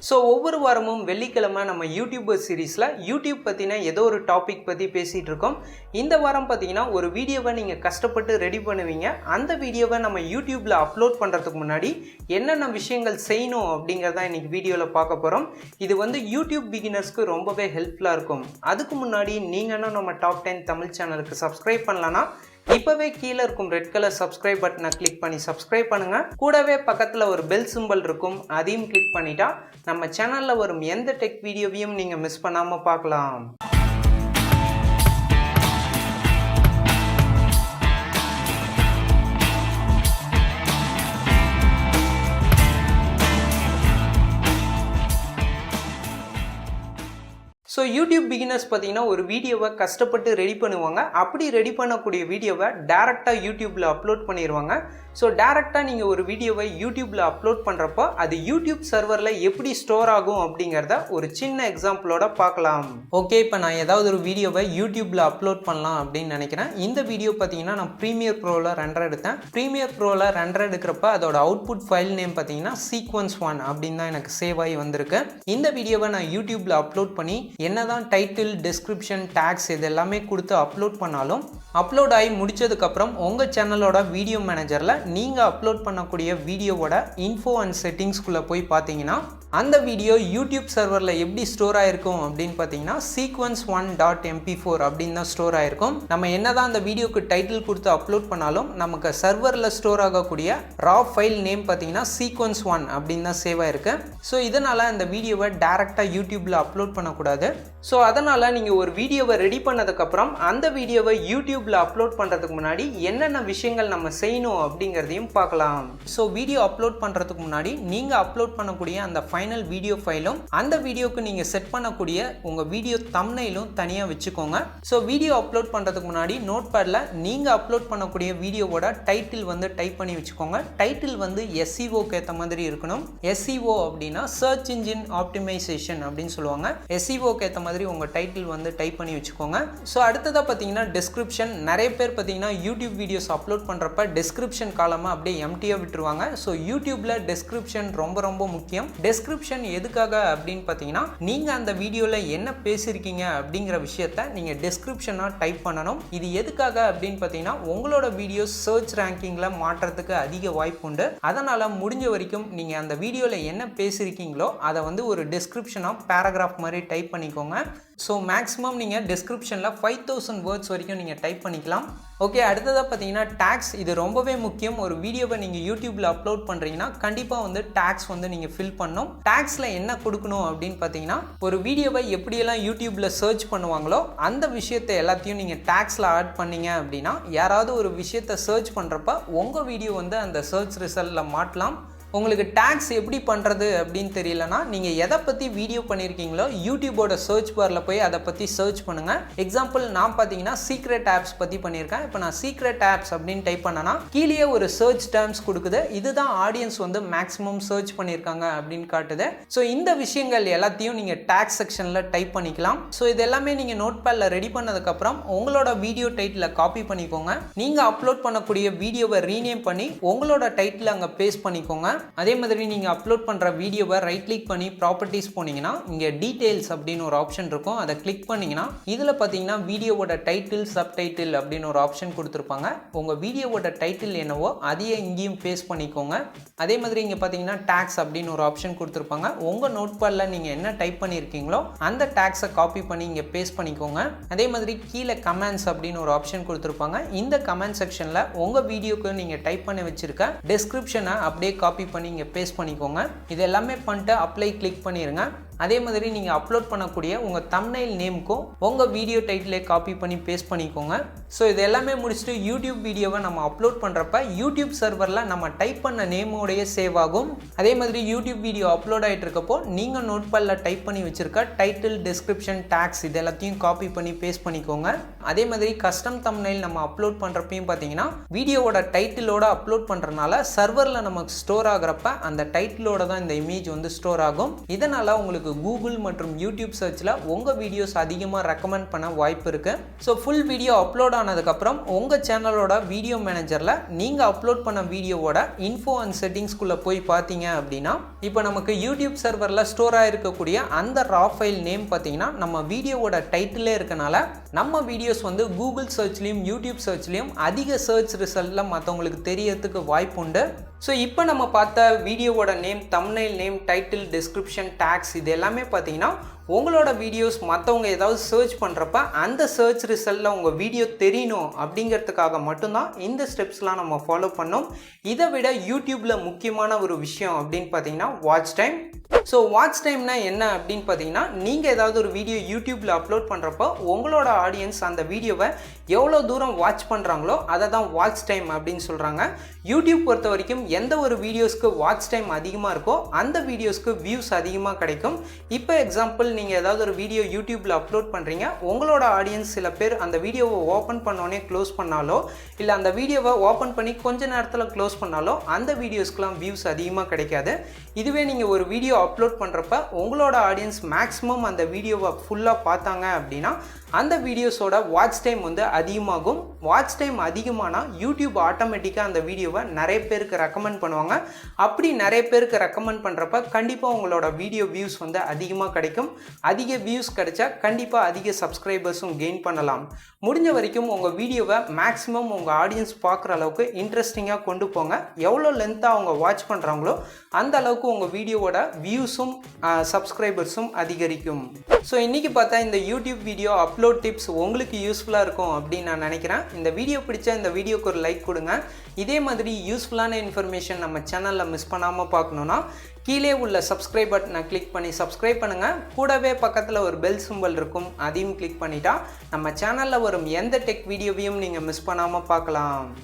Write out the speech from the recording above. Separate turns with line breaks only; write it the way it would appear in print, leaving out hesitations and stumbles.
So ஒவ்வொரு வாரமும் வெள்ளிக்கிழமை நம்ம யூடியூபர் சீரீஸில் யூடியூப் பற்றின ஏதோ ஒரு டாபிக் பற்றி பேசிகிட்டு இருக்கோம். இந்த வாரம் பார்த்தீங்கன்னா ஒரு வீடியோவை நீங்கள் கஷ்டப்பட்டு ரெடி பண்ணுவீங்க. அந்த வீடியோவை நம்ம யூடியூப்பில் அப்லோட் பண்ணுறதுக்கு முன்னாடி என்னென்ன விஷயங்கள் செய்யணும் அப்படிங்கிறத இன்றைக்கி வீடியோவில் பார்க்க போகிறோம். இது வந்து யூடியூப் பிகினர்ஸ்க்கு ரொம்பவே ஹெல்ப்ஃபுல்லாக இருக்கும். அதுக்கு முன்னாடி நீங்களும் நம்ம டாப் 10 தமிழ் சேனலுக்கு சப்ஸ்கிரைப் பண்ணலன்னா இப்போவே கீழே இருக்கும் ரெட் கலர் சப்ஸ்கிரைப் பட்டனை கிளிக் பண்ணி சப்ஸ்கிரைப் பண்ணுங்கள். கூடவே பக்கத்தில் ஒரு பெல் சிம்பல் இருக்கும், அதையும் கிளிக் பண்ணிட்டா நம்ம சேனலில் வரும் எந்த டெக் வீடியோவையும் நீங்கள் மிஸ் பண்ணாமல் பார்க்கலாம். ஸோ யூடியூப் பிகினர்ஸ் பார்த்தீங்கன்னா ஒரு வீடியோவை கஷ்டப்பட்டு ரெடி பண்ணுவாங்க. அப்படி ரெடி பண்ணக்கூடிய வீடியோவை டேரெக்டாக யூடியூப்பில் அப்லோட் பண்ணிடுவாங்க. ஸோ டேரெக்டாக நீங்கள் ஒரு வீடியோவை யூடியூப்பில் அப்லோட் பண்ணுறப்போ அது யூடியூப் சர்வரில் எப்படி ஸ்டோர் ஆகும் அப்படிங்கிறத ஒரு சின்ன எக்ஸாம்பிளோட பார்க்கலாம். ஓகே, இப்போ நான் ஏதாவது ஒரு வீடியோவை யூடியூப்பில் அப்லோட் பண்ணலாம் அப்படின்னு நினைக்கிறேன். இந்த வீடியோ பார்த்தீங்கன்னா நான் ப்ரீமியர் ப்ரோவில் ரெண்டர் எடுத்தேன். ப்ரீமியர் ப்ரோவில் ரெண்டர் எடுக்கிறப்ப அதோட அவுட்புட் ஃபைல் நேம் பார்த்தீங்கன்னா sequence 1 அப்படின்னு தான் எனக்கு சேவ் ஆகி வந்திருக்கு. இந்த வீடியோவை நான் யூடியூப்பில் அப்லோட் பண்ணி என்னதான் டைட்டில், டிஸ்கிரிப்ஷன், டேக்ஸ் இது எல்லாமே கொடுத்து அப்லோட் பண்ணாலும் அப்லோட் ஆகி முடிச்சதுக்கப்புறம் உங்கள் சேனலோட வீடியோ மேனேஜரில் நீங்கள் அப்லோட் பண்ணக்கூடிய வீடியோவோட இன்ஃபோ அண்ட் செட்டிங்ஸ்குள்ளே போய் பார்த்தீங்கன்னா அந்த வீடியோ யூடியூப் சர்வரில் எப்படி ஸ்டோர் ஆகிருக்கும் அப்படின்னு பார்த்தீங்கன்னா sequence1.mp4 அப்படின்னு தான் ஸ்டோர் ஆகிருக்கும். நம்ம என்னதான் அந்த வீடியோக்கு டைட்டில் கொடுத்து அப்லோட் பண்ணாலும் நமக்கு சர்வரில் ஸ்டோர் ஆகக்கூடிய ரா ஃபைல் நேம் பார்த்தீங்கன்னா sequence1 அப்படின்னு தான் சேவ் ஆகிருக்கு. ஸோ இதனால் அந்த வீடியோவை டேரெக்டாக யூடியூப்பில் அப்லோட் பண்ணக்கூடாது. ஸோ அதனால் நீங்கள் ஒரு வீடியோவை ரெடி பண்ணதுக்கப்புறம் அந்த வீடியோவை யூடியூப்பில் அப்லோட் பண்ணுறதுக்கு முன்னாடி என்னென்ன விஷயங்கள் நம்ம செய்யணும் அப்படிங்கிறதையும் பார்க்கலாம். ஸோ வீடியோ அப்லோட் பண்ணுறதுக்கு முன்னாடி நீங்கள் அப்லோட் பண்ணக்கூடிய அந்த ஃபைனல் வீடியோ ஃபைலும் அந்த வீடியோக்கு நீங்கள் செட் பண்ணக்கூடிய உங்கள் வீடியோ தம்ப்நெயிலும் தனியாக வச்சுக்கோங்க. ஸோ வீடியோ அப்லோட் பண்ணுறதுக்கு முன்னாடி நோட்பேடில் நீங்கள் அப்லோட் பண்ணக்கூடிய வீடியோவோட டைட்டில் வந்து டைப் பண்ணி வச்சுக்கோங்க. டைட்டில் வந்து SEOக்கு ஏற்ற மாதிரி இருக்கணும். SEO அப்படின்னா சர்ச் இன்ஜின் ஆப்டிமைசேஷன் அப்படின்னு சொல்லுவாங்க. SEOக்கு ஏற்ற மாதிரி உங்கள் டைட்டில் வந்து டைப் பண்ணி வச்சுக்கோங்க. ஸோ அடுத்ததாக பார்த்தீங்கன்னா டிஸ்கிரிப்ஷன். நிறைய பேர் பார்த்தீங்கன்னா யூடியூப் வீடியோஸ் அப்லோட் பண்ணுறப்ப டிஸ்கிரிப்ஷன் காலமாக அப்படியே எம்டியாக விட்டுருவாங்க. ஸோ யூடியூப்பில் டிஸ்கிரிப்ஷன் ரொம்ப ரொம்ப முக்கியம். டிஸ்கிரிப்ஷன் எதுக்காக அப்படின்னு பார்த்தீங்கன்னா நீங்கள் அந்த வீடியோவில் என்ன பேசியிருக்கீங்க அப்படிங்கிற விஷயத்த நீங்கள் டிஸ்கிரிப்ஷனாக டைப் பண்ணணும். இது எதுக்காக அப்படின்னு பார்த்தீங்கன்னா உங்களோட வீடியோ சர்ச் ரேங்கிங்கில் மாற்றத்துக்கு அதிக வாய்ப்பு உண்டு. அதனால் முடிஞ்ச வரைக்கும் நீங்கள் அந்த வீடியோவில் என்ன பேசியிருக்கீங்களோ அதை வந்து ஒரு டிஸ்கிரிப்ஷனாக பேராகிராஃப் மாதிரி டைப் பண்ணிக்கோங்க. ஸோ மேக்ஸிமம் நீங்கள் டிஸ்கிரிப்ஷனில் 5000 வேர்ட்ஸ் வரைக்கும் நீங்கள் டைப் பண்ணிக்கலாம். ஓகே, அடுத்ததாக பார்த்தீங்கன்னா டேக்ஸ். இது ரொம்பவே முக்கியம். ஒரு வீடியோவை நீங்கள் யூடியூப்பில் அப்லோட் பண்ணுறீங்கன்னா கண்டிப்பாக வந்து டேக்ஸ் வந்து நீங்கள் ஃபில் பண்ணணும். டேக்ஸில் என்ன கொடுக்கணும் அப்படின்னு பார்த்தீங்கன்னா ஒரு வீடியோவை எப்படியெல்லாம் யூடியூப்பில் சர்ச் பண்ணுவாங்களோ அந்த விஷயத்தை எல்லாத்தையும் நீங்கள் டேக்ஸில் ஆட் பண்ணீங்க அப்படின்னா யாராவது ஒரு விஷயத்தை சர்ச் பண்ணுறப்ப உங்கள் வீடியோ வந்து அந்த சர்ச் ரிசல்ட்டில் மாட்டலாம். உங்களுக்கு டேக்ஸ் எப்படி பண்ணுறது அப்படின்னு தெரியலனா நீங்கள் எதை பற்றி வீடியோ பண்ணியிருக்கீங்களோ யூடியூபோட சர்ச் பாரில் போய் அதை பற்றி சர்ச் பண்ணுங்கள். எக்ஸாம்பிள் நான் பார்த்தீங்கன்னா சீக்ரெட் ஆப்ஸ் பற்றி பண்ணியிருக்கேன். இப்போ நான் சீக்ரெட் ஆப்ஸ் அப்படின்னு டைப் பண்ணனா கீழே ஒரு சர்ச் டேர்ம்ஸ் கொடுக்குது. இதுதான் ஆடியன்ஸ் வந்து மேக்ஸிமம் சர்ச் பண்ணியிருக்காங்க அப்படின்னு காட்டுது. ஸோ இந்த விஷயங்கள் எல்லாத்தையும் நீங்கள் டேக்ஸ் செக்ஷனில் டைப் பண்ணிக்கலாம். ஸோ இது எல்லாமே நீங்கள் நோட்பேடில் ரெடி பண்ணதுக்கப்புறம் உங்களோட வீடியோ டைட்டில் காப்பி பண்ணிக்கோங்க. நீங்கள் அப்லோட் பண்ணக்கூடிய வீடியோவை ரீநேம் பண்ணி உங்களோட டைட்டில் அங்கே பேஸ்ட் பண்ணிக்கோங்க. அதே மாதிரி நீங்கள் அப்லோட் பண்ணுற வீடியோவை ரைட் கிளிக் பண்ணி ப்ராப்பர்ட்டிஸ் போனீங்கன்னா இங்கே டீடைல்ஸ் அப்படின்னு ஒரு ஆப்ஷன் இருக்கும். அதை கிளிக் பண்ணிங்கன்னா இதில் பார்த்தீங்கன்னா வீடியோவோட டைட்டில், சப்டைட்டில் அப்படின்னு ஒரு ஆப்ஷன் கொடுத்துருப்பாங்க. உங்கள் வீடியோவோட டைட்டில் என்னவோ அதையே இங்கேயும் பேஸ்ட் பண்ணிக்கோங்க. அதே மாதிரி இங்கே பார்த்தீங்கன்னா டேக்ஸ் அப்படின்னு ஒரு ஆப்ஷன் கொடுத்துருப்பாங்க. உங்கள் நோட்பேடில் நீங்கள் என்ன டைப் பண்ணியிருக்கீங்களோ அந்த டேக்ஸை காப்பி பண்ணி இங்கே பேஸ்ட் பண்ணிக்கோங்க. அதே மாதிரி கீழே கமெண்ட்ஸ் அப்படின்னு ஒரு ஆப்ஷன் கொடுத்துருப்பாங்க. இந்த கமெண்ட் செக்ஷனில் உங்கள் வீடியோக்கு நீங்கள் டைப் பண்ணி வச்சிருக்க டிஸ்கிரிப்ஷனை அப்படியே காப்பி பண்ணி இங்கே பேஸ்ட் பண்ணிக்கோங்க. இது எல்லாமே பண்ணிட்டு அப்ளை கிளிக் பண்ணிடுங்க. அதே மாதிரி நீங்கள் அப்லோட் பண்ணக்கூடிய உங்கள் தம்ப்நெயில் நேமுக்கும் உங்கள் வீடியோ டைட்டிலே காப்பி பண்ணி பேஸ்ட் பண்ணிக்கோங்க. ஸோ இது எல்லாமே முடிச்சுட்டு யூடியூப் வீடியோவை நம்ம அப்லோட் பண்ணுறப்ப யூடியூப் சர்வரில் நம்ம டைப் பண்ண நேமோடைய சேவ் ஆகும். அதே மாதிரி யூடியூப் வீடியோ அப்லோட் ஆகிட்டு இருக்கப்போ நீங்கள் நோட்பேடில் டைப் பண்ணி வச்சுருக்க டைட்டில், டிஸ்கிரிப்ஷன், டேக்ஸ் இது எல்லாத்தையும் காப்பி பண்ணி பேஸ்ட் பண்ணிக்கோங்க. அதே மாதிரி கஸ்டம் தம்ப்நெயில் நம்ம அப்லோட் பண்ணுறப்பையும் பார்த்தீங்கன்னா வீடியோவோட டைட்டிலோட அப்லோட் பண்ணுறதுனால சர்வரில் நமக்கு ஸ்டோர் ஆகிறப்ப அந்த டைட்டிலோட தான் இந்த இமேஜ் வந்து ஸ்டோர் ஆகும். இதனால் உங்களுக்கு உங்களுக்கு கூகுள் மற்றும் யூடியூப் சர்ச்சில் உங்கள் வீடியோஸ் அதிகமாக ரெக்கமெண்ட் பண்ண வாய்ப்பு இருக்குது. ஸோ ஃபுல் வீடியோ அப்லோட் ஆனதுக்கப்புறம் உங்கள் சேனலோட வீடியோ மேனேஜரில் நீங்கள் அப்லோட் பண்ண வீடியோவோட இன்ஃபோ அண்ட் செட்டிங்ஸ்குள்ளே போய் பார்த்தீங்க அப்படின்னா இப்போ நமக்கு யூடியூப் சர்வரில் ஸ்டோர் ஆகிருக்கக்கூடிய அந்த ரா ஃபைல் நேம் பார்த்தீங்கன்னா நம்ம வீடியோவோட டைட்டிலே இருக்கனால நம்ம வீடியோஸ் வந்து கூகுள் சர்ச்லேயும் யூடியூப் சர்ச்லேயும் அதிக சர்ச் ரிசல்ட்டில் மற்றவங்களுக்கு தெரியறதுக்கு வாய்ப்பு உண்டு. ஸோ இப்போ நம்ம பார்த்த வீடியோவோட name, thumbnail name, title, description, tags இது எல்லாமே பார்த்தீங்கன்னா உங்களோட வீடியோஸ் மற்றவங்க ஏதாவது சர்ச் பண்ணுறப்ப அந்த சர்ச் ரிசல்ட்டில் உங்கள் வீடியோ தெரியணும் அப்படிங்கிறதுக்காக மட்டும்தான் இந்த ஸ்டெப்ஸ்லாம் நம்ம ஃபாலோ பண்ணோம். இதை விட யூடியூப்பில் முக்கியமான ஒரு விஷயம் அப்படின்னு பார்த்தீங்கன்னா வாட்ச் டைம். ஸோ வாட்ச் டைம்னா என்ன அப்படின்னு பார்த்தீங்கன்னா நீங்கள் ஏதாவது ஒரு வீடியோ யூடியூப்பில் அப்லோட் பண்ணுறப்போ உங்களோட ஆடியன்ஸ் அந்த வீடியோவை எவ்வளோ தூரம் வாட்ச் பண்ணுறாங்களோ அதை தான் வாட்ச் டைம் அப்படின்னு சொல்கிறாங்க. யூடியூப் பொறுத்த வரைக்கும் எந்த ஒரு வீடியோஸ்க்கு வாட்ச் டைம் அதிகமாக இருக்கோ அந்த வீடியோஸ்க்கு வியூஸ் அதிகமாக கிடைக்கும். இப்போ எக்ஸாம்பிள் நீங்கள் ஏதாவது ஒரு வீடியோ யூடியூப்பில் அப்லோட் பண்ணுறீங்க, உங்களோட ஆடியன்ஸ் சில பேர் அந்த வீடியோவை ஓப்பன் பண்ணோடனே க்ளோஸ் பண்ணாலோ இல்லை அந்த வீடியோவை ஓப்பன் பண்ணி கொஞ்ச நேரத்தில் க்ளோஸ் பண்ணாலோ அந்த வீடியோஸ்க்குலாம் வியூஸ் அதிகமாக கிடைக்காது. இதுவே நீங்கள் ஒரு வீடியோ அப்லோட் பண்ணுறப்ப உங்களோட ஆடியன்ஸ் மேக்ஸிமம் அந்த வீடியோவை ஃபுல்லாக பார்த்தாங்க அப்படின்னா அந்த வீடியோஸோட வாட்ச் டைம் வந்து அதிகமாகும். வாட்ச் டைம் அதிகமானால் யூடியூப் ஆட்டோமேட்டிக்காக அந்த வீடியோவை நிறைய பேருக்கு ரெக்கமெண்ட் பண்ணுவாங்க. அப்படி நிறைய பேருக்கு ரெக்கமெண்ட் பண்ணுறப்ப கண்டிப்பாக உங்களோட வீடியோ வியூஸ் வந்து அதிகமாக கிடைக்கும். அதிக வியூஸ் கிடைச்சா கண்டிப்பாக அதிக சப்ஸ்கிரைபர்ஸும் கெயின் பண்ணலாம். முடிஞ்ச வரைக்கும் உங்கள் வீடியோவை மேக்ஸிமம் உங்கள் ஆடியன்ஸ் பார்க்குற அளவுக்கு இன்ட்ரெஸ்டிங்காக கொண்டு போங்க. எவ்வளோ லென்த்தாக அவங்க வாட்ச் பண்ணுறாங்களோ அந்த அளவுக்கு உங்கள் வீடியோவோட வியூஸும் சப்ஸ்கிரைபர்ஸும் அதிகரிக்கும். ஸோ இன்றைக்கி பார்த்தா இந்த யூடியூப் வீடியோ அப்லோட் டிப்ஸ் உங்களுக்கு யூஸ்ஃபுல்லாக இருக்கும் அப்படின்னு நான் நினைக்கிறேன். இந்த வீடியோ பிடிச்சா இந்த வீடியோக்கு ஒரு லைக் கொடுங்க. இதே மாதிரி யூஸ்ஃபுல்லான இன்ஃபர்மேஷன் நம்ம சேனலில் மிஸ் பண்ணாமல் பார்க்கணுன்னா கீழே உள்ள சப்ஸ்கிரைப் பட்டனை கிளிக் பண்ணி சப்ஸ்கிரைப் பண்ணுங்கள். கூடவே பக்கத்தில் ஒரு பெல் சிம்பல் இருக்கும், அதையும் கிளிக் பண்ணிட்டா நம்ம சேனலில் வரும் எந்த டெக் வீடியோவையும் நீங்கள் மிஸ் பண்ணாமல் பார்க்கலாம்.